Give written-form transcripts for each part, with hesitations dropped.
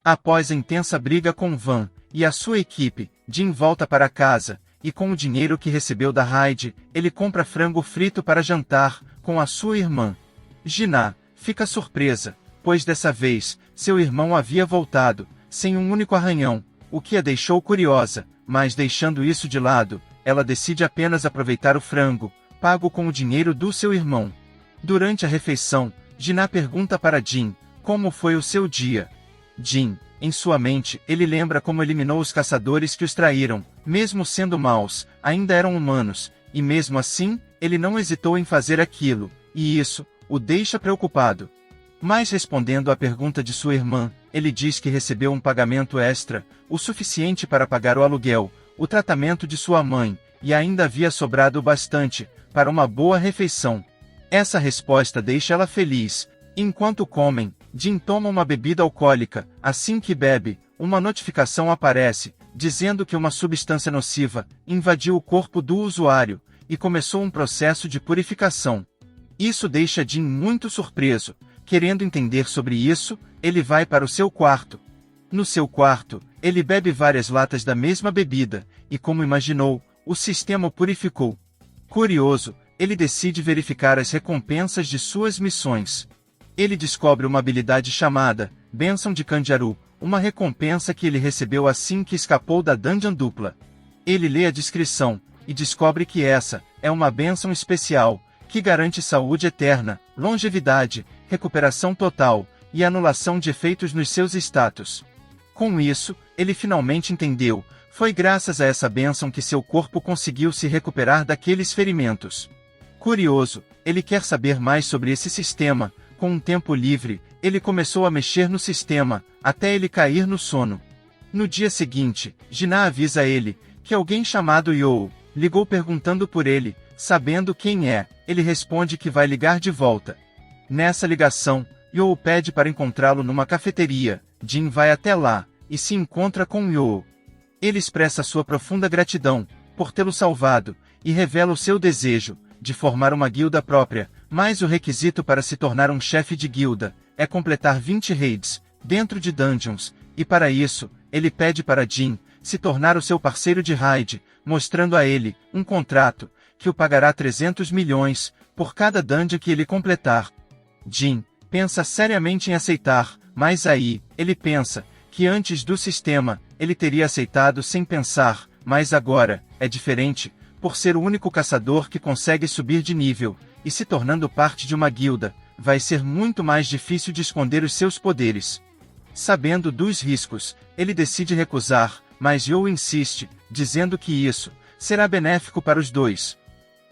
Após a intensa briga com Van e a sua equipe, Jin volta para casa, e com o dinheiro que recebeu da Hyde, ele compra frango frito para jantar, com a sua irmã. Gina fica surpresa, pois dessa vez, seu irmão havia voltado, sem um único arranhão, o que a deixou curiosa, mas deixando isso de lado, ela decide apenas aproveitar o frango, pago com o dinheiro do seu irmão. Durante a refeição, Gina pergunta para Jin, como foi o seu dia? Jin, em sua mente, ele lembra como eliminou os caçadores que os traíram, mesmo sendo maus, ainda eram humanos, e mesmo assim, ele não hesitou em fazer aquilo, e isso o deixa preocupado. Mas respondendo à pergunta de sua irmã, ele diz que recebeu um pagamento extra, o suficiente para pagar o aluguel, o tratamento de sua mãe, e ainda havia sobrado bastante para uma boa refeição. Essa resposta deixa ela feliz. Enquanto comem, Jin toma uma bebida alcoólica. Assim que bebe, uma notificação aparece, dizendo que uma substância nociva invadiu o corpo do usuário, e começou um processo de purificação. Isso deixa Jin muito surpreso. Querendo entender sobre isso, ele vai para o seu quarto. No seu quarto, ele bebe várias latas da mesma bebida, e como imaginou, o sistema o purificou. Curioso, ele decide verificar as recompensas de suas missões. Ele descobre uma habilidade chamada Bênção de Kanjaru, uma recompensa que ele recebeu assim que escapou da dungeon dupla. Ele lê a descrição, e descobre que essa é uma bênção especial, que garante saúde eterna, longevidade, recuperação total, e anulação de efeitos nos seus status. Com isso, ele finalmente entendeu, foi graças a essa bênção que seu corpo conseguiu se recuperar daqueles ferimentos. Curioso, ele quer saber mais sobre esse sistema. Com um tempo livre, ele começou a mexer no sistema, até ele cair no sono. No dia seguinte, Gina avisa ele, que alguém chamado Youo ligou perguntando por ele, sabendo quem é, ele responde que vai ligar de volta. Nessa ligação, Youo pede para encontrá-lo numa cafeteria. Jin vai até lá, e se encontra com Youo. Ele expressa sua profunda gratidão, por tê-lo salvado, e revela o seu desejo, de formar uma guilda própria, mas o requisito para se tornar um chefe de guilda, é completar 20 raids, dentro de dungeons, e para isso, ele pede para Jin, se tornar o seu parceiro de raid, mostrando a ele, um contrato, que o pagará 300 milhões, por cada dungeon que ele completar. Jin pensa seriamente em aceitar, mas aí, ele pensa, que antes do sistema, ele teria aceitado sem pensar, mas agora, é diferente, por ser o único caçador que consegue subir de nível, e se tornando parte de uma guilda, vai ser muito mais difícil de esconder os seus poderes. Sabendo dos riscos, ele decide recusar, mas Youo insiste, dizendo que isso será benéfico para os dois.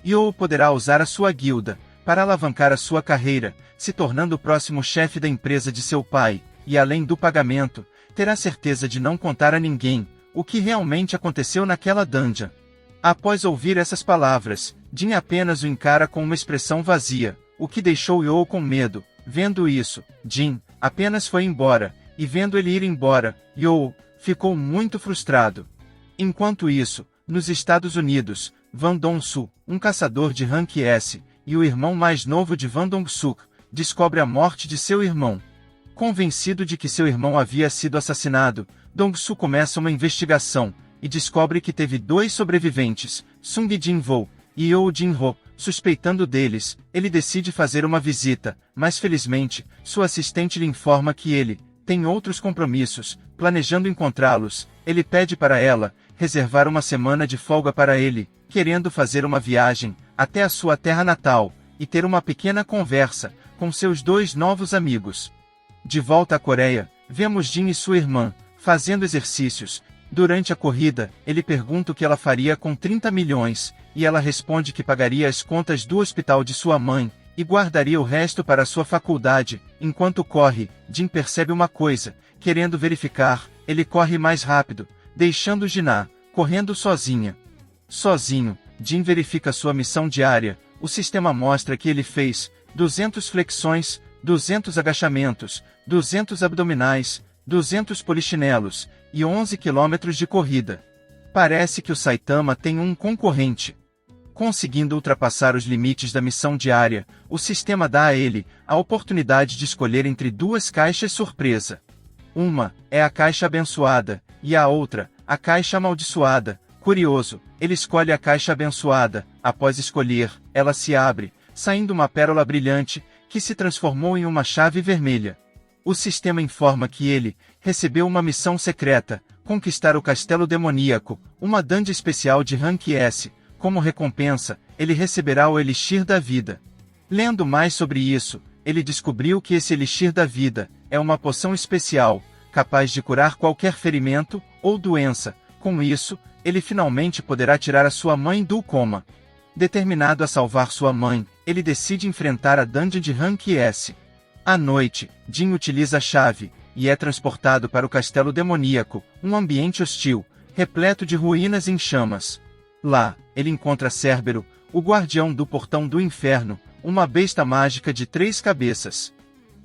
Youo poderá usar a sua guilda para alavancar a sua carreira, se tornando o próximo chefe da empresa de seu pai, e além do pagamento, terá certeza de não contar a ninguém o que realmente aconteceu naquela dungeon. Após ouvir essas palavras, Jin apenas o encara com uma expressão vazia, o que deixou Youo com medo. Vendo isso, Jin apenas foi embora, e vendo ele ir embora, Youo ficou muito frustrado. Enquanto isso, nos Estados Unidos, Van Dong-soo, um caçador de rank S, e o irmão mais novo de Van Dong-suk, descobre a morte de seu irmão. Convencido de que seu irmão havia sido assassinado, Dong-soo começa uma investigação, e descobre que teve 2 sobreviventes, Sung Jin-woo e Youo Jin-ho. Suspeitando deles, ele decide fazer uma visita, mas felizmente, sua assistente lhe informa que ele tem outros compromissos. Planejando encontrá-los, ele pede para ela reservar uma semana de folga para ele, querendo fazer uma viagem até a sua terra natal, e ter uma pequena conversa com seus 2 novos amigos. De volta à Coreia, vemos Jin e sua irmã fazendo exercícios. Durante a corrida, ele pergunta o que ela faria com 30 milhões, e ela responde que pagaria as contas do hospital de sua mãe, e guardaria o resto para sua faculdade. Enquanto corre, Jin percebe uma coisa, querendo verificar, ele corre mais rápido, deixando Gina correndo sozinha. Sozinho, Jin verifica sua missão diária. O sistema mostra que ele fez 200 flexões, 200 agachamentos, 200 abdominais, 200 polichinelos, e 11 quilômetros de corrida. Parece que o Saitama tem um concorrente. Conseguindo ultrapassar os limites da missão diária, o sistema dá a ele a oportunidade de escolher entre 2 caixas surpresa. Uma é a caixa abençoada, e a outra, a caixa amaldiçoada. Curioso, ele escolhe a caixa abençoada. Após escolher, ela se abre, saindo uma pérola brilhante, que se transformou em uma chave vermelha. O sistema informa que ele recebeu uma missão secreta: conquistar o castelo demoníaco, uma dungeon especial de rank S. Como recompensa, ele receberá o Elixir da Vida. Lendo mais sobre isso, ele descobriu que esse Elixir da Vida é uma poção especial, capaz de curar qualquer ferimento ou doença. Com isso, ele finalmente poderá tirar a sua mãe do coma. Determinado a salvar sua mãe, ele decide enfrentar a dungeon de rank S. À noite, Jin utiliza a chave, e é transportado para o castelo demoníaco, um ambiente hostil, repleto de ruínas em chamas. Lá, ele encontra Cérbero, o guardião do portão do inferno, uma besta mágica de 3 cabeças.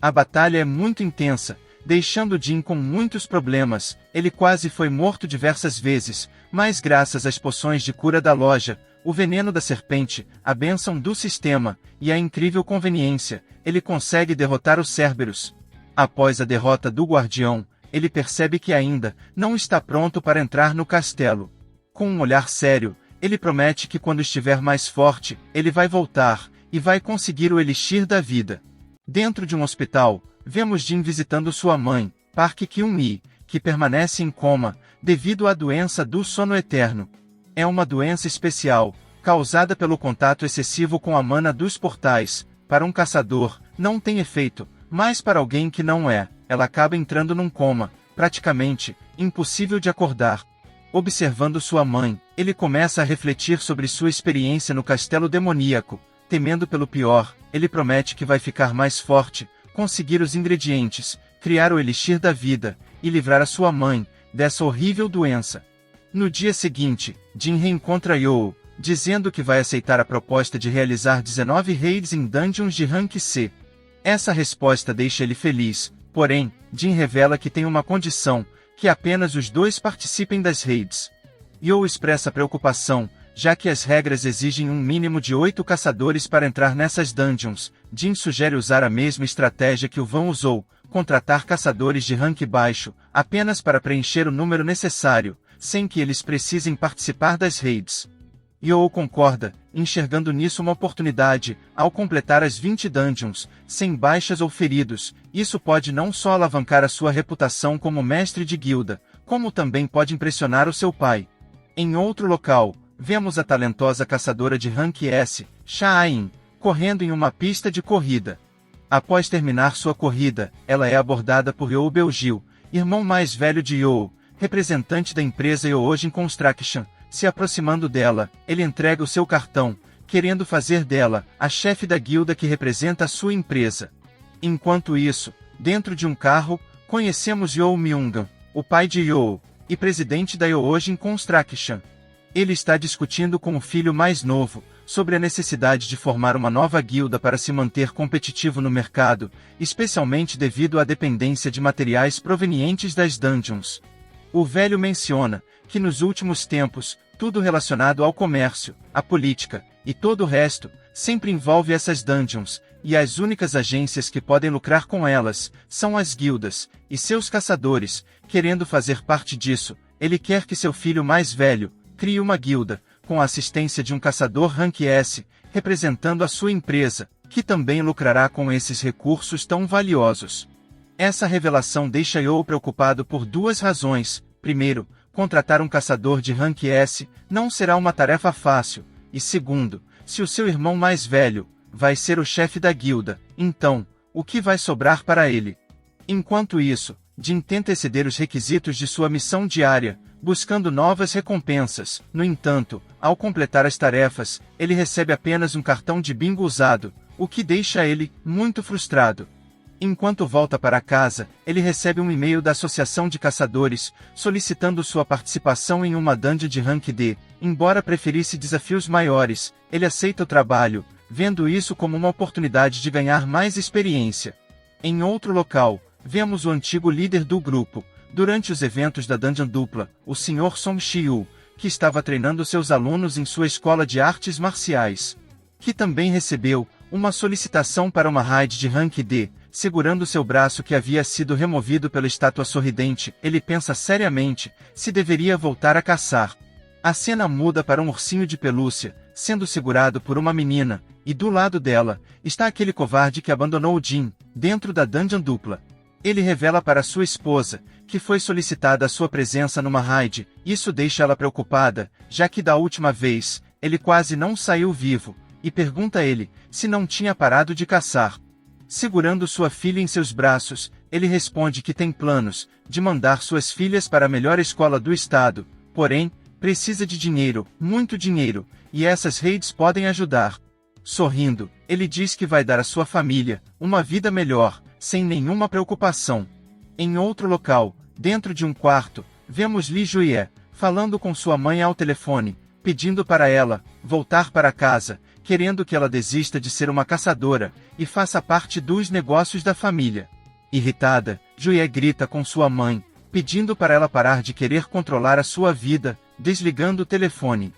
A batalha é muito intensa, deixando Jin com muitos problemas. Ele quase foi morto diversas vezes, mas graças às poções de cura da loja, o veneno da serpente, a bênção do sistema, e a incrível conveniência, ele consegue derrotar os Cérberos. Após a derrota do guardião, ele percebe que ainda não está pronto para entrar no castelo. Com um olhar sério, ele promete que quando estiver mais forte, ele vai voltar, e vai conseguir o Elixir da Vida. Dentro de um hospital, vemos Jin visitando sua mãe, Park Kyun-mi, que permanece em coma, devido à doença do sono eterno. É uma doença especial, causada pelo contato excessivo com a mana dos portais. Para um caçador, não tem efeito, mas para alguém que não é, ela acaba entrando num coma, praticamente impossível de acordar. Observando sua mãe, ele começa a refletir sobre sua experiência no castelo demoníaco. Temendo pelo pior, ele promete que vai ficar mais forte, conseguir os ingredientes, criar o Elixir da Vida, e livrar a sua mãe dessa horrível doença. No dia seguinte, Jin reencontra Youo, dizendo que vai aceitar a proposta de realizar 19 raids em dungeons de rank C. Essa resposta deixa ele feliz, porém, Jin revela que tem uma condição, que apenas os dois participem das raids. Youo expressa preocupação, já que as regras exigem um mínimo de 8 caçadores para entrar nessas dungeons. Jin sugere usar a mesma estratégia que o Van usou, contratar caçadores de rank baixo, apenas para preencher o número necessário, sem que eles precisem participar das raids. Youo concorda, enxergando nisso uma oportunidade. Ao completar as 20 dungeons, sem baixas ou feridos, isso pode não só alavancar a sua reputação como mestre de guilda, como também pode impressionar o seu pai. Em outro local, vemos a talentosa caçadora de rank S, Sha'in, correndo em uma pista de corrida. Após terminar sua corrida, ela é abordada por Youo Beljil, irmão mais velho de Youo, representante da empresa Yoojin Construction. Se aproximando dela, ele entrega o seu cartão, querendo fazer dela a chefe da guilda que representa a sua empresa. Enquanto isso, dentro de um carro, conhecemos Youo Myungan, o pai de Youo, e presidente da Yoojin Construction. Ele está discutindo com o filho mais novo, sobre a necessidade de formar uma nova guilda para se manter competitivo no mercado, especialmente devido à dependência de materiais provenientes das dungeons. O velho menciona que nos últimos tempos, tudo relacionado ao comércio, à política, e todo o resto, sempre envolve essas dungeons, e as únicas agências que podem lucrar com elas, são as guildas, e seus caçadores. Querendo fazer parte disso, ele quer que seu filho mais velho crie uma guilda, com a assistência de um caçador rank S, representando a sua empresa, que também lucrará com esses recursos tão valiosos. Essa revelação deixa Youo preocupado por 2 razões. Primeiro, contratar um caçador de rank S não será uma tarefa fácil, e segundo, se o seu irmão mais velho vai ser o chefe da guilda, então, o que vai sobrar para ele? Enquanto isso, Jin tenta exceder os requisitos de sua missão diária, buscando novas recompensas. No entanto, ao completar as tarefas, ele recebe apenas um cartão de bingo usado, o que deixa ele muito frustrado. Enquanto volta para casa, ele recebe um e-mail da Associação de Caçadores, solicitando sua participação em uma dungeon de rank D. Embora preferisse desafios maiores, ele aceita o trabalho, vendo isso como uma oportunidade de ganhar mais experiência. Em outro local, vemos o antigo líder do grupo, durante os eventos da Dungeon Dupla, o Sr. Song Shiu, que estava treinando seus alunos em sua escola de artes marciais. Que também recebeu uma solicitação para uma raid de rank D. segurando seu braço que havia sido removido pela estátua sorridente, ele pensa seriamente se deveria voltar a caçar. A cena muda para um ursinho de pelúcia, sendo segurado por uma menina, e do lado dela, está aquele covarde que abandonou o Jin, dentro da dungeon dupla. Ele revela para sua esposa, que foi solicitada a sua presença numa raid, isso deixa ela preocupada, já que da última vez, ele quase não saiu vivo, e pergunta a ele, se não tinha parado de caçar. Segurando sua filha em seus braços, ele responde que tem planos, de mandar suas filhas para a melhor escola do estado, porém, precisa de dinheiro, muito dinheiro, e essas raids podem ajudar. Sorrindo, ele diz que vai dar à sua família uma vida melhor, sem nenhuma preocupação. Em outro local, dentro de um quarto, vemos Li Juye, falando com sua mãe ao telefone, pedindo para ela voltar para casa, querendo que ela desista de ser uma caçadora, e faça parte dos negócios da família. Irritada, Juye grita com sua mãe, pedindo para ela parar de querer controlar a sua vida, desligando o telefone.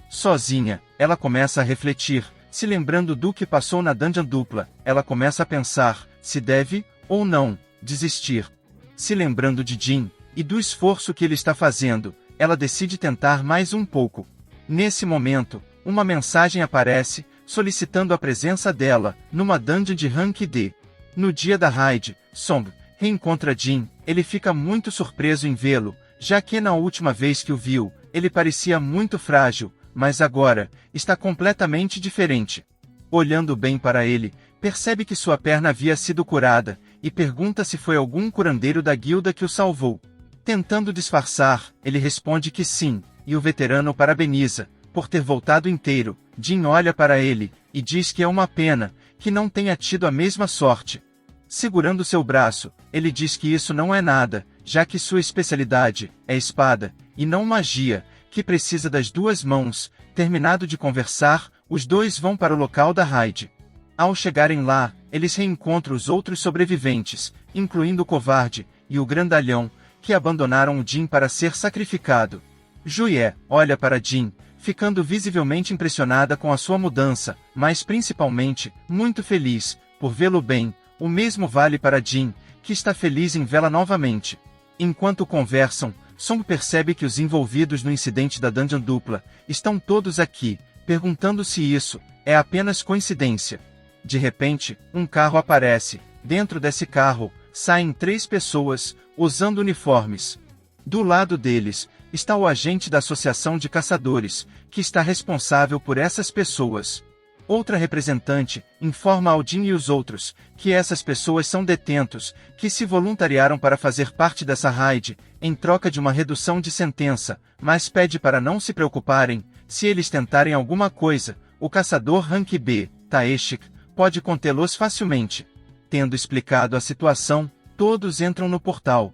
Sozinha, ela começa a refletir, se lembrando do que passou na dungeon dupla, ela começa a pensar, se deve, ou não, desistir. Se lembrando de Jin, e do esforço que ele está fazendo, ela decide tentar mais um pouco. Nesse momento, uma mensagem aparece, solicitando a presença dela, numa dungeon de rank D. No dia da raid, Song reencontra Jin, ele fica muito surpreso em vê-lo, já que na última vez que o viu, ele parecia muito frágil, mas agora, está completamente diferente. Olhando bem para ele, percebe que sua perna havia sido curada, e pergunta se foi algum curandeiro da guilda que o salvou. Tentando disfarçar, ele responde que sim, e o veterano o parabeniza, por ter voltado inteiro. Jin olha para ele, e diz que é uma pena, que não tenha tido a mesma sorte. Segurando seu braço, ele diz que isso não é nada, já que sua especialidade é espada, e não magia, que precisa das duas mãos. Terminado de conversar, os dois vão para o local da raid. Ao chegarem lá, eles reencontram os outros sobreviventes, incluindo o covarde e o grandalhão, que abandonaram o Jin para ser sacrificado. Juye olha para Jin, ficando visivelmente impressionada com a sua mudança, mas principalmente, muito feliz, por vê-lo bem. O mesmo vale para Jin, que está feliz em vê-la novamente. Enquanto conversam, Song percebe que os envolvidos no incidente da dungeon dupla estão todos aqui, perguntando se isso é apenas coincidência. De repente, um carro aparece. Dentro desse carro, saem 3 pessoas, usando uniformes. Do lado deles, está o agente da Associação de Caçadores, que está responsável por essas pessoas. Outra representante informa ao Jin e os outros que essas pessoas são detentos, que se voluntariaram para fazer parte dessa raid, em troca de uma redução de sentença, mas pede para não se preocuparem, se eles tentarem alguma coisa, o caçador Rank B, Taeshik, pode contê-los facilmente. Tendo explicado a situação, todos entram no portal.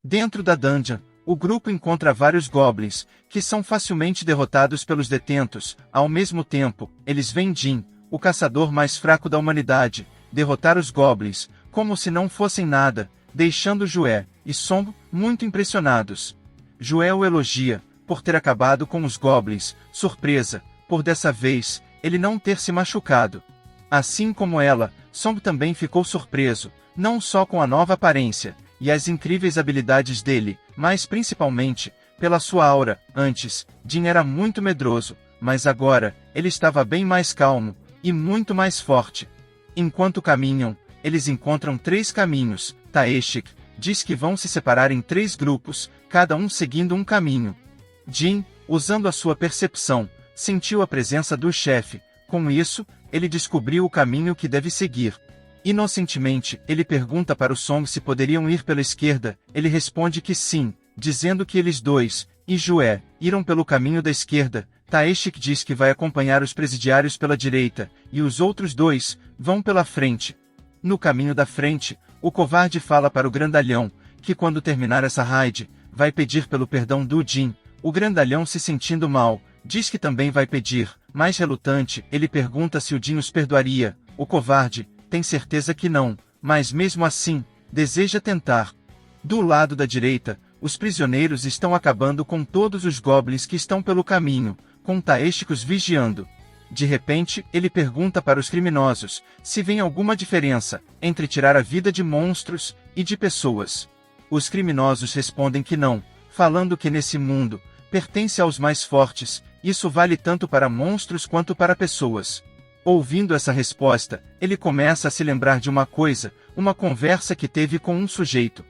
Dentro da dungeon, o grupo encontra vários goblins, que são facilmente derrotados pelos detentos. Ao mesmo tempo, eles veem Jin, o caçador mais fraco da humanidade, derrotar os goblins, como se não fossem nada, deixando Jué e Song muito impressionados. Jué o elogia, por ter acabado com os goblins, surpresa, por dessa vez, ele não ter se machucado. Assim como ela, Song também ficou surpreso, não só com a nova aparência e as incríveis habilidades dele, mas principalmente pela sua aura. Antes, Jin era muito medroso, mas agora, ele estava bem mais calmo e muito mais forte. Enquanto caminham, eles encontram 3 caminhos. Taeshik diz que vão se separar em 3 grupos, cada um seguindo um caminho. Jin, usando a sua percepção, sentiu a presença do chefe. Com isso, ele descobriu o caminho que deve seguir. Inocentemente, ele pergunta para o Song se poderiam ir pela esquerda. Ele responde que sim, dizendo que eles dois, e Jué, irão pelo caminho da esquerda. Taeshik diz que vai acompanhar os presidiários pela direita, e os outros 2 vão pela frente. No caminho da frente, o covarde fala para o grandalhão, que quando terminar essa raid, vai pedir pelo perdão do Jin. O grandalhão, se sentindo mal, diz que também vai pedir. Mais relutante, ele pergunta se o Jin os perdoaria. O covarde tem certeza que não, mas mesmo assim, deseja tentar. Do lado da direita, os prisioneiros estão acabando com todos os goblins que estão pelo caminho, com Taeshik os vigiando. De repente, ele pergunta para os criminosos se vem alguma diferença entre tirar a vida de monstros e de pessoas. Os criminosos respondem que não, falando que nesse mundo, pertence aos mais fortes, isso vale tanto para monstros quanto para pessoas. Ouvindo essa resposta, ele começa a se lembrar de uma coisa, uma conversa que teve com um sujeito.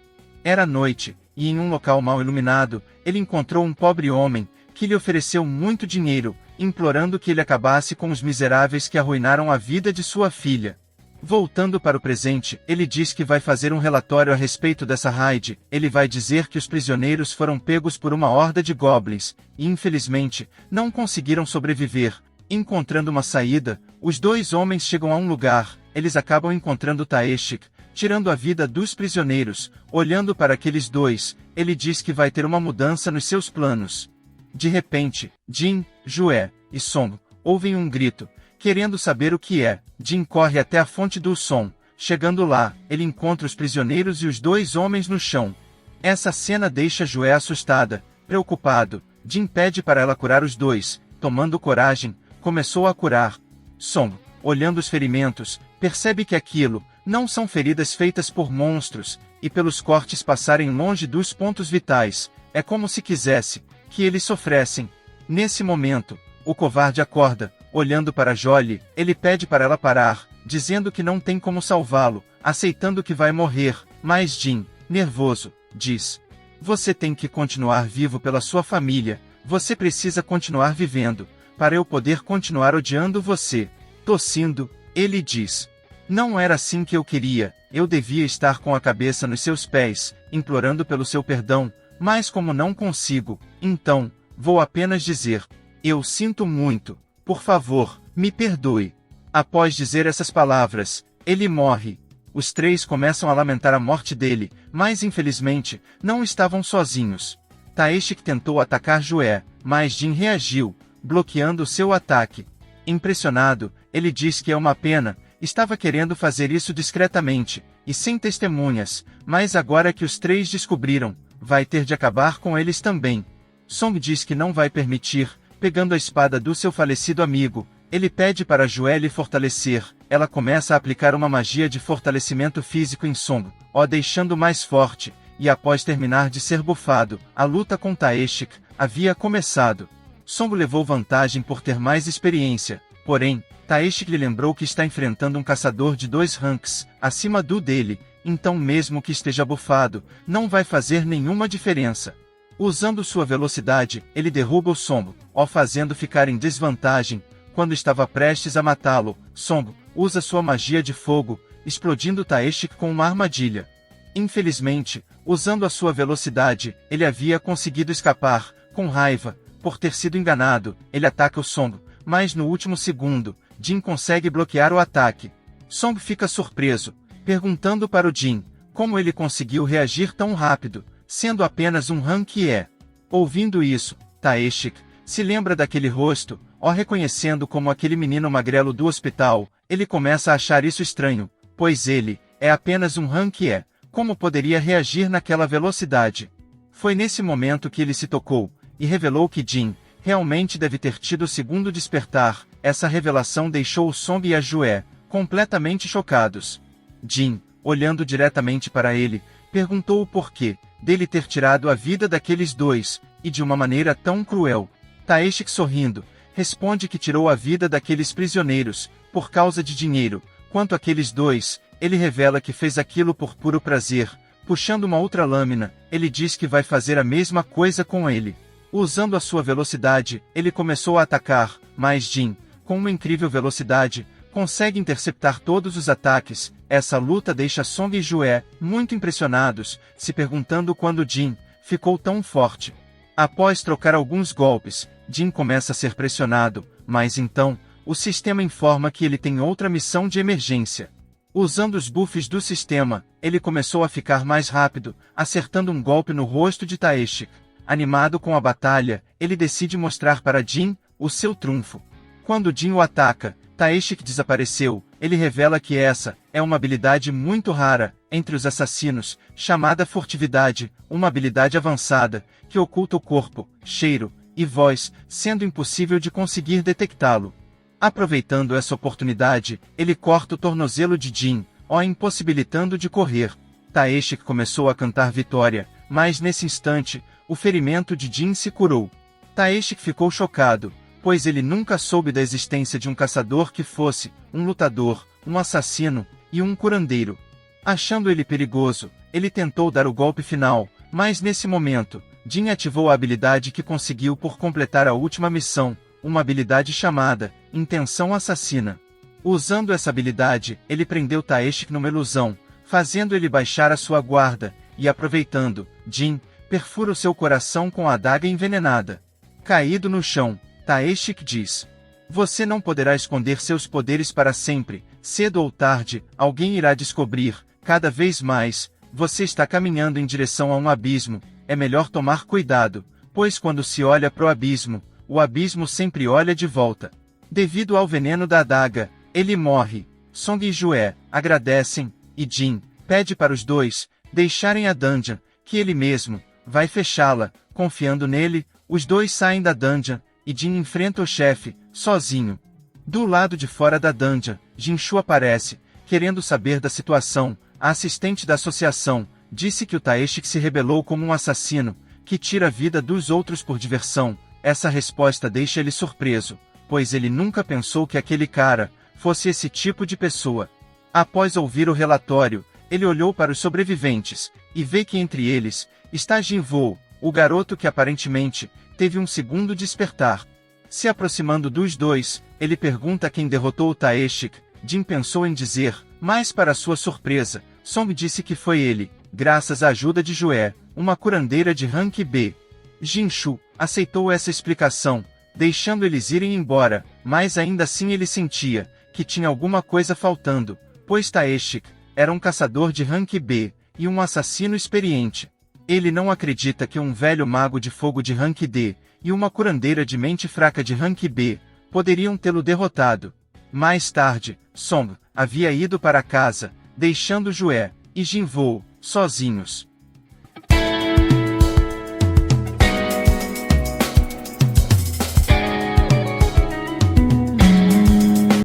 Era noite, e em um local mal iluminado, ele encontrou um pobre homem, que lhe ofereceu muito dinheiro, implorando que ele acabasse com os miseráveis que arruinaram a vida de sua filha. Voltando para o presente, ele diz que vai fazer um relatório a respeito dessa raid. Ele vai dizer que os prisioneiros foram pegos por uma horda de goblins, e infelizmente, não conseguiram sobreviver. Encontrando uma saída, os dois homens chegam a um lugar, eles acabam encontrando Taeshik, tirando a vida dos prisioneiros. Olhando para aqueles dois, ele diz que vai ter uma mudança nos seus planos. De repente, Jin, Jue e Song ouvem um grito. Querendo saber o que é, Jin corre até a fonte do som. Chegando lá, ele encontra os prisioneiros e os dois homens no chão. Essa cena deixa Jue assustada. Preocupado, Jin pede para ela curar os dois. Tomando coragem, começou a curar. Song, olhando os ferimentos, percebe que aquilo não são feridas feitas por monstros, e pelos cortes passarem longe dos pontos vitais, é como se quisesse que eles sofressem. Nesse momento, o covarde acorda. Olhando para Jolie, ele pede para ela parar, dizendo que não tem como salvá-lo, aceitando que vai morrer, mas Jin, nervoso, diz: "Você tem que continuar vivo pela sua família, você precisa continuar vivendo, para eu poder continuar odiando você." Tossindo, ele diz: "Não era assim que eu queria, eu devia estar com a cabeça nos seus pés, implorando pelo seu perdão, mas como não consigo, então, vou apenas dizer: eu sinto muito. Por favor, me perdoe." Após dizer essas palavras, ele morre. Os três começam a lamentar a morte dele, mas infelizmente, não estavam sozinhos. Taeshik tentou atacar Jue, mas Jin reagiu, bloqueando seu ataque. Impressionado, ele diz que é uma pena, estava querendo fazer isso discretamente, e sem testemunhas, mas agora que os três descobriram, vai ter de acabar com eles também. Song diz que não vai permitir. Pegando a espada do seu falecido amigo, ele pede para Jue lhe fortalecer. Ela começa a aplicar uma magia de fortalecimento físico em Song, o deixando mais forte, e após terminar de ser bufado, a luta com Taeshik havia começado. Song levou vantagem por ter mais experiência, porém, Taeshik lhe lembrou que está enfrentando um caçador de 2 ranks acima do dele, então mesmo que esteja bufado, não vai fazer nenhuma diferença. Usando sua velocidade, ele derruba o Song, o fazendo ficar em desvantagem. Quando estava prestes a matá-lo, Song usa sua magia de fogo, explodindo Taeshik com uma armadilha. Infelizmente, usando a sua velocidade, ele havia conseguido escapar. Com raiva, por ter sido enganado, ele ataca o Song, mas no último segundo, Jin consegue bloquear o ataque. Song fica surpreso, perguntando para o Jin como ele conseguiu reagir tão rápido, sendo apenas um rank E. Ouvindo isso, Taeshik se lembra daquele rosto, o reconhecendo como aquele menino magrelo do hospital. Ele começa a achar isso estranho, pois ele é apenas um rank E. Como poderia reagir naquela velocidade? Foi nesse momento que ele se tocou, e revelou que Jin realmente deve ter tido o segundo despertar. Essa revelação deixou o Song e a Jue completamente chocados. Jin, olhando diretamente para ele, perguntou o porquê dele ter tirado a vida daqueles dois, e de uma maneira tão cruel. Taeshik, sorrindo, responde que tirou a vida daqueles prisioneiros por causa de dinheiro. Quanto àqueles dois, ele revela que fez aquilo por puro prazer. Puxando uma outra lâmina, ele diz que vai fazer a mesma coisa com ele. Usando a sua velocidade, ele começou a atacar, mas Jin, com uma incrível velocidade, consegue interceptar todos os ataques. Essa luta deixa Song e Jue muito impressionados, se perguntando quando Jin ficou tão forte. Após trocar alguns golpes, Jin começa a ser pressionado, mas então, o sistema informa que ele tem outra missão de emergência. Usando os buffs do sistema, ele começou a ficar mais rápido, acertando um golpe no rosto de Taeshik. Animado com a batalha, ele decide mostrar para Jin o seu trunfo. Quando Jin o ataca, Taeshik desapareceu. Ele revela que essa é uma habilidade muito rara entre os assassinos, chamada furtividade, uma habilidade avançada que oculta o corpo, cheiro e voz, sendo impossível de conseguir detectá-lo. Aproveitando essa oportunidade, ele corta o tornozelo de Jin, o impossibilitando de correr. Taeshik começou a cantar vitória, mas nesse instante, o ferimento de Jin se curou. Taeshik ficou chocado, pois ele nunca soube da existência de um caçador que fosse um lutador, um assassino e um curandeiro. Achando ele perigoso, ele tentou dar o golpe final, mas nesse momento, Jin ativou a habilidade que conseguiu por completar a última missão, uma habilidade chamada Intenção Assassina. Usando essa habilidade, ele prendeu Taeshik numa ilusão, fazendo ele baixar a sua guarda, e aproveitando, Jin perfura o seu coração com a adaga envenenada. Caído no chão, Taeshik diz: "Você não poderá esconder seus poderes para sempre, cedo ou tarde, alguém irá descobrir, cada vez mais, você está caminhando em direção a um abismo, é melhor tomar cuidado, pois quando se olha pro abismo, o abismo sempre olha de volta." Devido ao veneno da adaga, ele morre. Song e Jue agradecem, e Jin pede para os dois deixarem a dungeon, que ele mesmo vai fechá-la. Confiando nele, os dois saem da dungeon, e Jin enfrenta o chefe, sozinho. Do lado de fora da dungeon, Jinshu aparece, querendo saber da situação. A assistente da associação disse que o Taeshik se rebelou como um assassino, que tira a vida dos outros por diversão. Essa resposta deixa ele surpreso, pois ele nunca pensou que aquele cara fosse esse tipo de pessoa. Após ouvir o relatório, ele olhou para os sobreviventes, e vê que entre eles está Jinwoo, o garoto que aparentemente teve um segundo despertar. Se aproximando dos dois, ele pergunta quem derrotou o Taeshik. Jin pensou em dizer, mas para sua surpresa, Song disse que foi ele, graças à ajuda de Jue, uma curandeira de rank B. Jinshu aceitou essa explicação, deixando eles irem embora, mas ainda assim ele sentia que tinha alguma coisa faltando, pois Taeshik era um caçador de rank B e um assassino experiente. Ele não acredita que um velho mago de fogo de rank D e uma curandeira de mente fraca de rank B poderiam tê-lo derrotado. Mais tarde, Song havia ido para casa, deixando Jue e Jinwoo sozinhos.